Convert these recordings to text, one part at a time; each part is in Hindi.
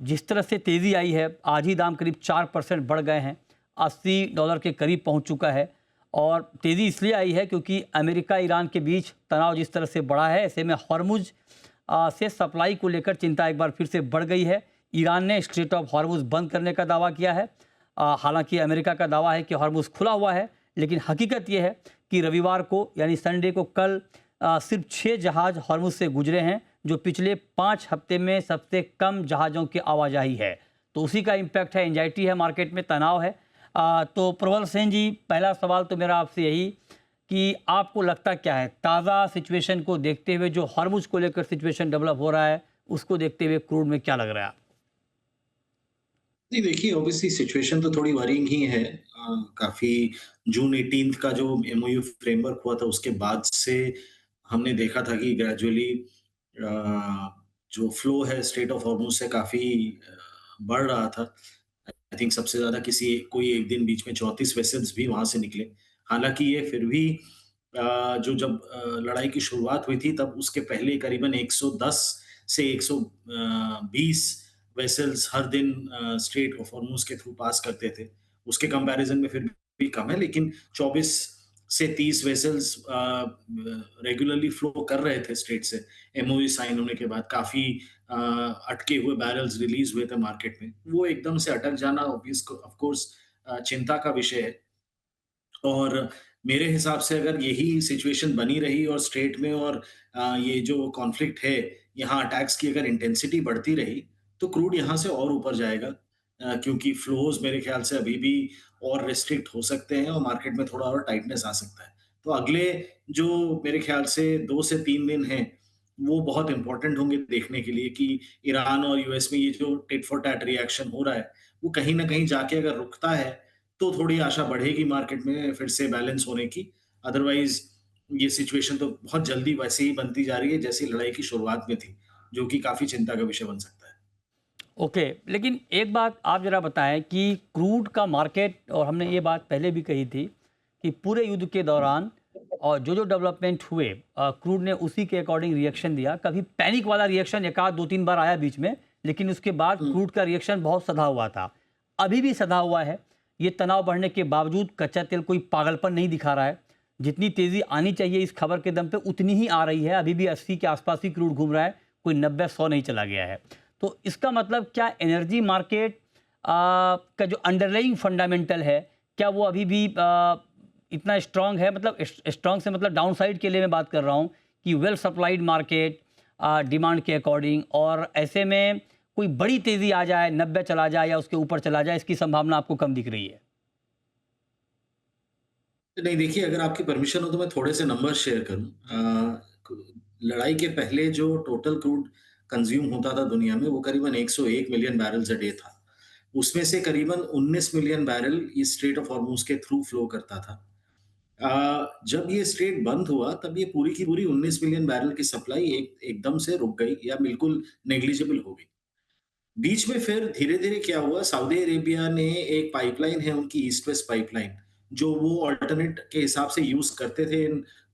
जिस तरह से तेज़ी आई है, आज ही दाम करीब 4% बढ़ गए हैं, $80 के करीब पहुंच चुका है। और तेज़ी इसलिए आई है क्योंकि अमेरिका ईरान के बीच तनाव जिस तरह से बढ़ा है, ऐसे में हॉर्मुज़ से सप्लाई को लेकर चिंता एक बार फिर से बढ़ गई है। ईरान ने स्ट्रेट ऑफ हॉर्मुज़ बंद करने का दावा किया है। हालांकि अमेरिका का दावा है कि हॉर्मुज़ खुला हुआ है, लेकिन हकीकत ये है कि रविवार को यानी संडे को कल सिर्फ 6 जहाज़ हॉर्मुज़ से गुजरे हैं, जो पिछले 5 हफ्ते में सबसे कम जहाज़ों की आवाजाही है। तो उसी का इम्पैक्ट है, एंजाइटी है मार्केट में, तनाव है। तो प्रबल सेन जी, पहला सवाल तो मेरा आपसे यही कि आपको लगता क्या है, ताज़ा सिचुएशन को देखते हुए जो हॉर्मुज़ को लेकर सिचुएशन डेवलप हो रहा है, उसको देखते हुए क्रूड में क्या लग रहा है? नहीं देखिए, ऑब्वियसली सिचुएशन तो थोड़ी वरीइंग ही है। काफ़ी जून 18th का जो एमओयू फ्रेमवर्क हुआ था उसके बाद से हमने देखा था कि ग्रेजुअली अ, जो फ्लो है स्ट्रेट ऑफ हॉर्मुज़ से काफ़ी बढ़ रहा था। आई थिंक सबसे ज़्यादा किसी कोई एक दिन बीच में 34 वेसल्स भी वहाँ से निकले। हालाँकि ये फिर भी जो जब लड़ाई की शुरुआत हुई थी तब उसके पहले करीबन 110 से 120 वेसल्स हर दिन स्ट्रेट ऑफ हॉर्मुज़ के थ्रू पास करते थे। उसके कंपैरिज़न में फिर भी कम है, लेकिन 24 से 30 वेसल्स रेगुलरली फ्लो कर रहे थे स्ट्रेट से। एमओयू साइन होने के बाद काफ़ी अ, अटके हुए बैरल्स रिलीज़ हुए थे मार्केट में। वो एकदम से अटक जाना ऑफ कोर्स चिंता का विषय है। और मेरे हिसाब से अगर यही सिचुएशन बनी रही और स्ट्रेट में और ये जो कॉन्फ्लिक्ट है, यहाँ अटैक्स की अगर इंटेंसिटी बढ़ती रही, तो क्रूड यहाँ से और ऊपर जाएगा। क्योंकि फ्लोज़ मेरे ख्याल से अभी भी और रिस्ट्रिक्ट हो सकते हैं और मार्केट में थोड़ा और टाइटनेस आ सकता है। तो अगले जो मेरे ख्याल से 2 से 3 दिन हैं, वो बहुत इम्पोर्टेंट होंगे देखने के लिए कि ईरान और यूएस में ये जो टिट फॉर टैट रिएक्शन हो रहा है, वो कहीं न कहीं जाके अगर रुकता है तो थोड़ी आशा बढ़ेगी मार्केट में फिर से बैलेंस होने की। अदरवाइज़ ये सिचुएशन तो बहुत जल्दी वैसे ही बनती जा रही है जैसे लड़ाई की शुरुआत में थी, जो कि काफ़ी चिंता का विषय बन सकता है। ओके, लेकिन एक बात आप ज़रा बताएँ कि क्रूड का मार्केट, और हमने ये बात पहले भी कही थी कि पूरे युद्ध के दौरान और जो-जो डेवलपमेंट हुए, क्रूड ने उसी के अकॉर्डिंग रिएक्शन दिया। कभी पैनिक वाला रिएक्शन एक आध 2-3 बार आया बीच में, लेकिन उसके बाद हुँ। क्रूड का रिएक्शन बहुत सधा हुआ था। अभी भी सधा हुआ है। ये तनाव बढ़ने के बावजूद कच्चा तेल कोई पागलपन नहीं दिखा रहा है। जितनी तेज़ी आनी चाहिए इस खबर के दम पे उतनी ही आ रही है। अभी भी 80 के आसपास ही क्रूड घूम रहा है, कोई 90-100 नहीं चला गया है। तो इसका मतलब क्या एनर्जी मार्केट का जो अंडरलाइंग फंडामेंटल है, क्या वो अभी भी इतना स्ट्रांग है? मतलब स्ट्रांग से मतलब डाउनसाइड के लिए मैं बात कर रहा हूँ कि वेल सप्लाइड मार्केट डिमांड के अकॉर्डिंग, और ऐसे में कोई बड़ी तेज़ी आ जाए, 90 चला जाए या उसके ऊपर चला जाए, इसकी संभावना आपको कम दिख रही है? नहीं देखिए, अगर आपकी परमिशन हो तो मैं थोड़े से नंबर्स शेयर करूँ। लड़ाई के पहले जो टोटल क्रूड कंज़्यूम होता था दुनिया में वो करीबन 101 मिलियन बैरल्स अ डे था। उसमें से करीबन 19 मिलियन बैरल इस स्ट्रेट ऑफ हॉर्मुज़ के थ्रू फ्लो करता था। जब ये स्ट्रेट बंद हुआ तब ये पूरी की पूरी 19 मिलियन बैरल की सप्लाई एकदम से रुक गई या बिल्कुल नेग्लिजिबल हो गई। बीच में फिर धीरे-धीरे क्या हुआ, सऊदी अरेबिया ने एक पाइपलाइन है उनकी ईस्ट वेस्ट पाइपलाइन, जो वो अल्टरनेट के हिसाब से यूज़ करते थे,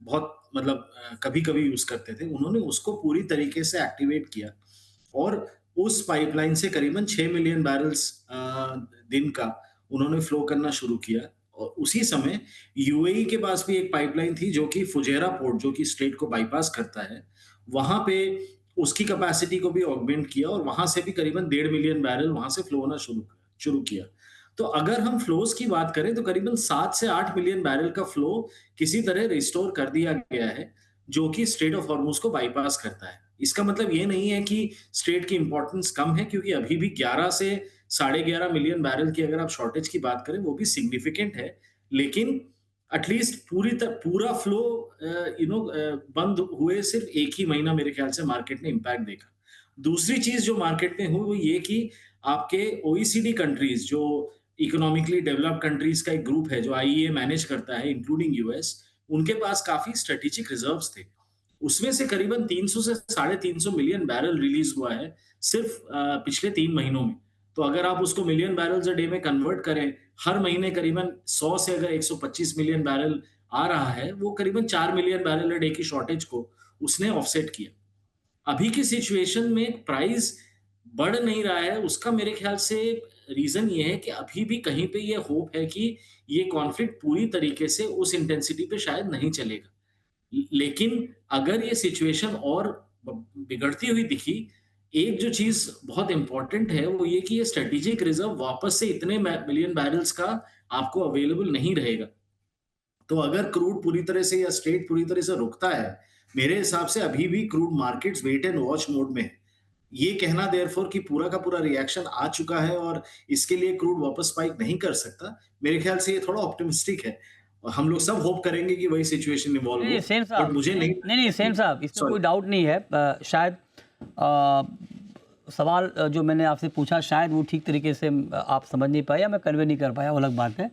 बहुत मतलब कभी-कभी यूज़ करते थे। उन्होंने उसको पूरी तरीके से एक्टिवेट किया और उस पाइपलाइन से करीबन 6 मिलियन बैरल्स दिन का उन्होंने फ्लो करना शुरू किया और उसी समय यूएई के पास भी एक पाइपलाइन थी जो कि फुजैरा पोर्ट जो कि स्ट्रेट को बाईपास करता है, वहाँ पे उसकी कैपेसिटी को भी ऑगमेंट किया और वहाँ से भी करीबन 1.5 मिलियन बैरल वहाँ से फ्लो होना शुरू शुरू किया। तो अगर हम फ्लोज़ की बात करें तो करीबन 7 से 8 मिलियन बैरल का फ्लो किसी तरह रिस्टोर कर दिया गया है, जो कि स्ट्रेट ऑफ हॉर्मुज़ को बाईपास करता है। इसका मतलब ये नहीं है कि स्ट्रेट की इम्पोर्टेंस कम है क्योंकि अभी भी 11 से साढ़े 11 मिलियन बैरल की अगर आप शॉर्टेज की बात करें, वो भी सिग्निफिकेंट है। लेकिन एटलीस्ट पूरा फ्लो बंद हुए सिर्फ 1 ही महीना मेरे ख्याल से मार्केट ने इम्पैक्ट देखा। दूसरी चीज़ जो मार्केट में हुई वो ये कि आपके ओईसीडी कंट्रीज़ जो इकोनॉमिकली डेवलप्ड कंट्रीज़ का एक ग्रुप है जो आईईए मैनेज करता है इंक्लूडिंग यूएस, उनके पास काफ़ी स्ट्रेटेजिक रिज़र्व्स थे। उसमें से करीबन 300 से साढ़े 300 मिलियन बैरल रिलीज़ हुआ है सिर्फ पिछले 3 महीनों में। तो अगर आप उसको मिलियन बैरल्स अ डे में कन्वर्ट करें, हर महीने करीबन 100 से अगर 125 मिलियन बैरल आ रहा है, वो करीबन 4 मिलियन बैरल अ डे की शॉर्टेज को उसने ऑफसेट किया। अभी की सिचुएशन में प्राइस बढ़ नहीं रहा है, उसका मेरे ख्याल से रीज़न ये है कि अभी भी कहीं पे ये होप है कि ये कॉन्फ्लिक्ट पूरी तरीके से उस इंटेंसिटी पे शायद नहीं चलेगा। लेकिन अगर ये सिचुएशन और बिगड़ती हुई दिखी, एक जो चीज़ बहुत इम्पोर्टेंट है वो ये कि ये स्ट्रेटेजिक रिज़र्व वापस से इतने मिलियन बैरल्स का आपको अवेलेबल नहीं रहेगा। तो अगर क्रूड पूरी तरह से या स्ट्रेट पूरी तरह से रुकता है, मेरे हिसाब से अभी भी crude markets wait and watch mode में है। ये कहना देयरफॉर कि पूरा का पूरा रिएक्शन आ चुका है और इसके लिए क्रूड वापस स्पाइक नहीं कर सकता, मेरे ख्याल से ये थोड़ा ऑप्टिमिस्टिक है। और हम लोग सब होप करेंगे कि वही सिचुएशन इवॉल्व नहीं, नहीं, हो, सेन बट साहब, मुझे नहीं, नहीं नहीं, नहीं, लगता सेन कि साहब, इसमें सॉरी कोई डाउट नहीं है। शायद सवाल जो मैंने आपसे पूछा शायद वो ठीक तरीके से आप समझ नहीं पाए या मैं कन्वे नहीं कर पाया, वो अलग बात है।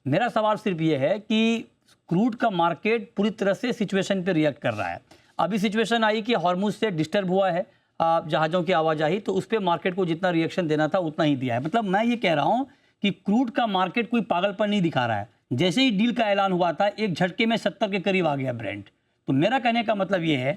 मेरा सवाल सिर्फ ये है कि क्रूड का मार्केट पूरी तरह से सिचुएशन पे रिएक्ट कर रहा है। अभी सिचुएशन आई कि हॉर्मुज से डिस्टर्ब हुआ है जहाज़ों की आवाजाही, तो उस पे मार्केट को जितना रिएक्शन देना था उतना ही दिया है। मतलब मैं ये कह रहा हूँ कि क्रूड का मार्केट कोई पागलपन नहीं दिखा रहा है। जैसे ही डील का ऐलान हुआ था, एक झटके में 70 के करीब आ गया ब्रेंट। तो मेरा कहने का मतलब ये है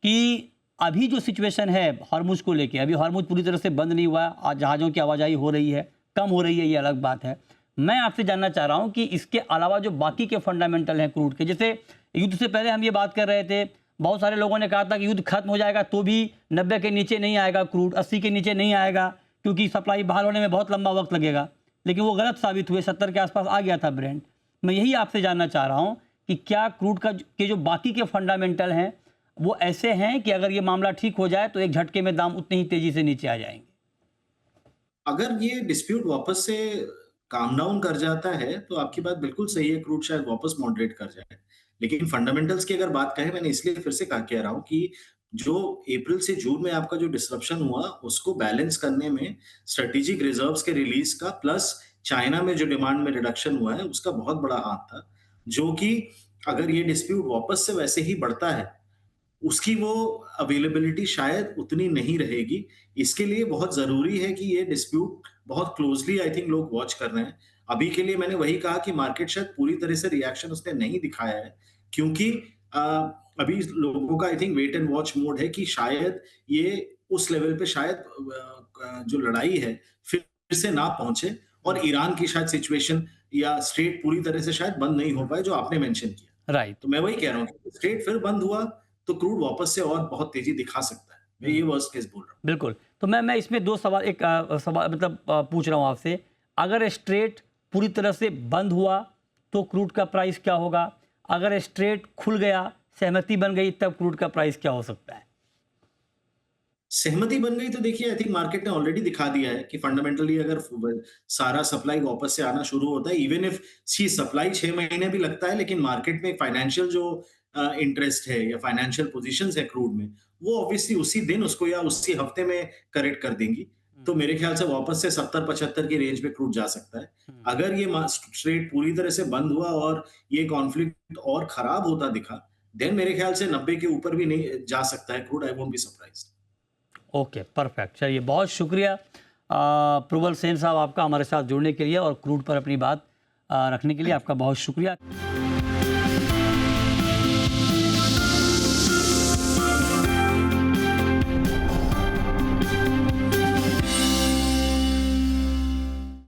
कि अभी जो सिचुएशन है हॉर्मुज को लेके, अभी हॉर्मुज पूरी तरह से बंद नहीं हुआ है, आज जहाज़ों की आवाजाही हो रही है, कम हो रही है, ये अलग बात है। मैं आपसे जानना चाह रहा हूं कि इसके अलावा जो बाकी के फंडामेंटल हैं क्रूड के, जैसे युद्ध से पहले हम ये बात कर रहे थे, बहुत सारे लोगों ने कहा था कि युद्ध खत्म हो जाएगा तो भी 90 के नीचे नहीं आएगा क्रूड, 80 के नीचे नहीं आएगा क्योंकि सप्लाई बहाल होने में बहुत लंबा वक्त लगेगा। लेकिन वो गलत साबित हुए, 70 के आसपास आ गया था ब्रेंट। मैं यही आपसे जानना चाह रहा हूँ कि क्या क्रूड के जो बाकी के फंडामेंटल हैं वो ऐसे हैं कि अगर ये मामला ठीक हो जाए तो एक झटके में दाम उतनी ही तेजी से नीचे आ जाएंगे? अगर ये डिस्प्यूट वापस से काम डाउन कर जाता है, तो आपकी बात बिल्कुल सही है, क्रूड शायद वापस मॉडरेट कर जाए। लेकिन फंडामेंटल्स की अगर बात करें, मैंने इसलिए फिर से कह रहा हूँ कि जो अप्रैल से जून में आपका जो डिसरप्शन हुआ, उसको बैलेंस करने में स्ट्रेटेजिक रिजर्व्स के रिलीज का प्लस चाइना में जो डिमांड में रिडक्शन हुआ है, उसका बहुत बड़ा हाथ था, जो कि अगर ये डिस्प्यूट वापस से वैसे ही बढ़ता है, उसकी वो अवेलेबिलिटी शायद उतनी नहीं रहेगी। इसके लिए बहुत ज़रूरी है कि ये डिस्प्यूट बहुत क्लोज़ली आई थिंक लोग वॉच कर रहे हैं। अभी के लिए मैंने वही कहा कि मार्केट शायद पूरी तरह से रिएक्शन उसने नहीं दिखाया है, क्योंकि अ, अभी लोगों का I think wait and watch mode है कि शायद ये उस लेवल पे शायद जो लड़ाई है फिर से ना पहुँचे और ईरान की शायद सिचुएशन या स्ट्रेट पूरी तरह से शायद बंद नहीं हो पाए, जो आपने मेंशन किया। राइट। तो मैं वही कह रहा हूँ कि स्ट्रेट फिर बंद हुआ तो क्रूड वापस से और बहुत तेज़ी दिखा सकता है। मैं ये वर्स्ट केस बोल रहा हूँ। बिल्कुल। तो मैं इसमें 2 सवाल, एक सवाल मतलब पूछ रहा हूँ आपसे। अगर स्ट्रेट पूरी तरह से बंद हुआ तो क्रूड का प्राइस क्या होगा? अगर स्ट्रेट खुल गया, सहमति बन गई, तब क्रूड का प्राइस क्या हो सकता है? सहमति बन गई तो देखिए आई थिंक मार्केट ने ऑलरेडी दिखा दिया है कि फंडामेंटली अगर सारा सप्लाई वापस से आना शुरू होता है, इवन इफ सी सप्लाई 6 महीने भी लगता है, लेकिन मार्केट में फाइनेंशियल जो इंटरेस्ट है या फाइनेंशियल पोजीशंस है क्रूड में, वो ऑब्वियसली उसी दिन उसको या उसी हफ्ते में करेक्ट कर देंगी। तो मेरे ख्याल से वापस से 70-75 की रेंज में क्रूड जा सकता है। अगर ये स्ट्रेट पूरी तरह से बंद हुआ और ये कॉन्फ्लिक्ट और खराब होता दिखा, देन मेरे ख्याल से 90 के ऊपर भी नहीं जा सकता है crude. I won't be surprised. Okay, perfect. चलिए, बहुत शुक्रिया प्रबल सेन साहब आपका हमारे साथ जुड़ने के लिए और क्रूड पर अपनी बात रखने के लिए आपका बहुत शुक्रिया।